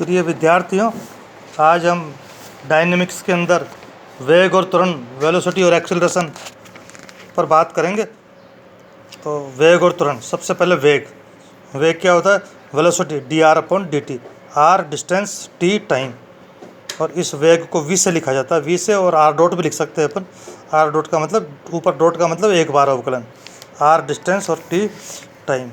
प्रिय विद्यार्थियों, आज हम डायनेमिक्स के अंदर वेग और त्वरण, वेलोसिटी और एक्सेलरेशन पर बात करेंगे। तो वेग और त्वरण, सबसे पहले वेग क्या होता है? Velocity dr/dt, r distance, t time. और इस वेग को v से लिखा जाता है, v से, और r डॉट भी लिख सकते हैं अपन। r डॉट का मतलब, ऊपर डॉट का मतलब एक बार अवकलन, r डिस्टेंस और t टाइम।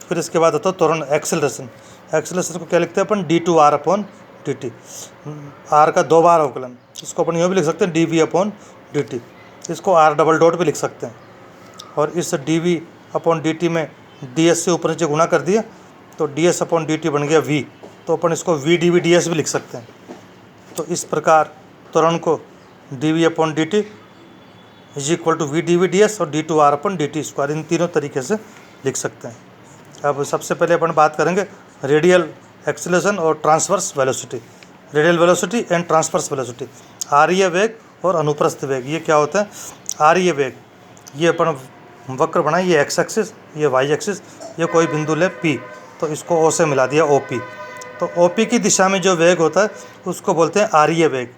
फिर इसके बाद होता है त्वरण, एक्सेलरेशन को क्या लिखते हैं अपन? d2r/dt, r का दो बार अवकलन। इसको अपन यूँ भी लिख सकते हैं dv/dt, इसको r डबल डॉट भी लिख सकते हैं। और इस dv/dt में ds से ऊपर नीचे गुणा कर दिया तो ds/dt बन गया v, तो अपन इसको v dv ds भी लिख सकते हैं। तो इस प्रकार त्वरण को dv/dt is equal to v dv ds और d2r/dt², इन तीनों तरीके से लिख सकते हैं। अब सबसे पहले अपन बात करेंगे रेडियल एक्सेलरेशन और transverse velocity. Radial velocity and transverse velocity, आरीय वेग और अनुप्रस्थ वेग। ये क्या होता है? आरीय वेग, ये अपन वक्र बनाए, ये एक्स एक्सिस, ये वाई एक्सिस, ये कोई बिंदु ले P, तो इसको O से मिला दिया OP। तो OP की दिशा में जो वेग होता है उसको बोलते हैं आरीय वेग,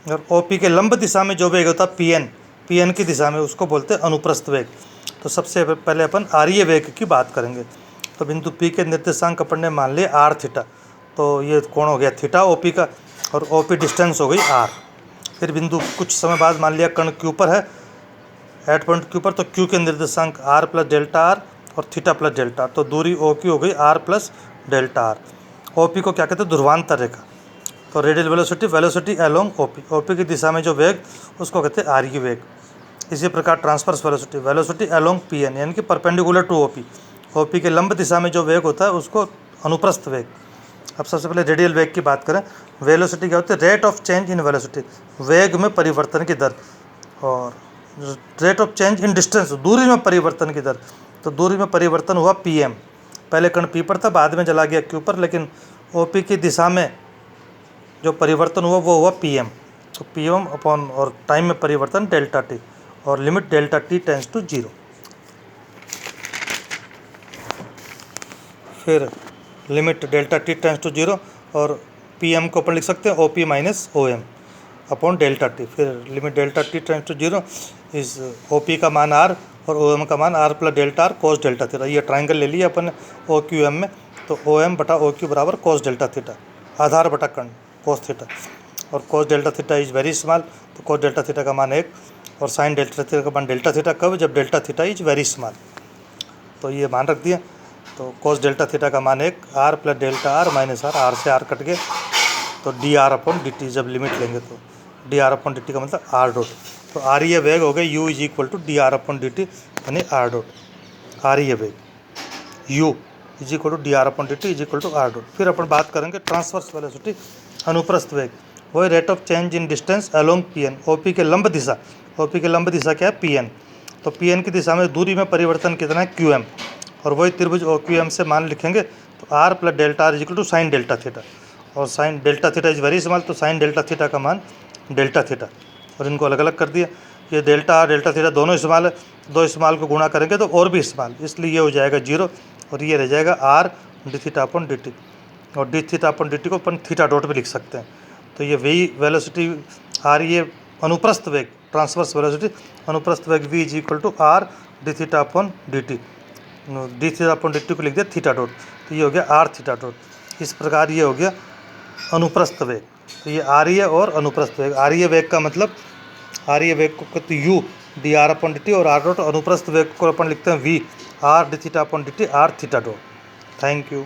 और OP के लंब दिशा में जो वेग होता है PN की दिशा में, उसको बोलते हैं अनुप्रस्थ वेग। तो सबसे पहले अपन आरीय वेग की बात करेंगे। तो बिंदु P के निर्देशांक अपन ने मान लिए r थीटा, तो ये कोण हो गया थीटा OP का, और OP डिस्टेंस हो गई r। फिर बिंदु कुछ समय बाद मान लिया कण Q पर है, एट पॉइंट Q पर, तो Q के निर्देशांक r प्लस डेल्टा r और थीटा प्लस डेल्टा, तो दूरी OQ हो गई r plus delta r। OP को क्या कहते हैं? ध्रुवांतर रेखा। तो रेडियल वेलोसिटी एलोंग OP की दिशा में जो वेग, उसको कहते हैं आरीय वेग। इसी प्रकार ट्रांसवर्स वेलोसिटी एलोंग PN, यानी कि परपेंडिकुलर टू OP के लंब दिशा में जो वेग होता है उसको अनुप्रस्थ वेग। अब सबसे पहले रेडियल वेग की बात करें। वेलोसिटी क्या होती है? Rate of change in velocity, वेग में परिवर्तन की दर। और rate of change in distance, दूरी में परिवर्तन की दर। तो दूरी में परिवर्तन हुआ PM, पहले कण P पर था, बाद में चला गया Q पर, लेकिन OP की दिशा में जो परिवर्तन हुआ वो हुआ PM। तो PM अपॉन, और टाइम में परिवर्तन डेल्टा t, और limit delta t tends to 0। फिर limit delta t tends to 0, और PM को अपन लिख सकते हैं OP minus OM upon delta t। फिर limit delta t tends to 0, इस OP का मान r और OM का मान r प्लस डेल्टा r कोस डेल्टा थीटा। ये ट्राइंगल ले लिया अपन OQM में, तो OM बटा OQ बराबर कोस डेल्टा थीटा, आधार बटा कण कोस थीटा। और कोस delta theta is very small, तो कोस डेल्टा थीटा का मान 1, और साइन डेल्टा थीटा का मान डेल्टा थीटा कब? जब delta theta is very small. तो ये मान रख दिया। तो कोस डेल्टा थीटा का मान 1, r plus delta r minus r से r कट गए, तो dr/dt जब लिमिट लेंगे तो dr/dt का मतलब r डॉट। तो आरीय वेग हो गए u is equal to dr/dt, यानी r डॉट। आरीय वेग u is equal to dr/dt is equal to r dot. फिर अपन बात करेंगे ट्रांसवर्स वेलोसिटी, अनुप्रस्थ वेग। वही rate of change in distance along PN, OP के लंब दिशा। OP के लंब दिशा क्या है? PN। तो PN की दिशा में दूरी में परिवर्तन कितना है? QM। और वही त्रिभुज OQM से मान लिखेंगे, तो r plus delta r is equal to sine delta theta, और sine delta theta is very small, तो साइन डेल्टा थीटा का मान डेल्टा थीटा, और इनको अलग अलग कर दिया। ये डेल्टा r डेल्टा थीटा दोनों स्मॉल है, दो स्मॉल को गुणा करेंगे तो और भी स्मॉल, इसलिए ये हो जाएगा 0, और ये रह जाएगा r dθ/dt, और dθ/dt को अपन थीटा डॉट भी लिख सकते हैं। तो ये वही वेलोसिटी r, ये अनुप्रस्थ वेग, ट्रांसवर्स वेलोसिटी अनुप्रस्थ वेग v is equal to r dθ/dt, dθ/dt को लिख दिया थीटा डॉट, तो ये हो गया r थीटा डॉट। इस प्रकार ये हो गया अनुप्रस्थ वेग। तो ये आरीय और अनुप्रस्थ वेग। आरीय वेग का मतलब, आरीय वेग को कहते u dr/dt, और r डॉट। अनुप्रस्थ वेग को अपन लिखते हैं v r dθ/dt r theta dot. Thank you.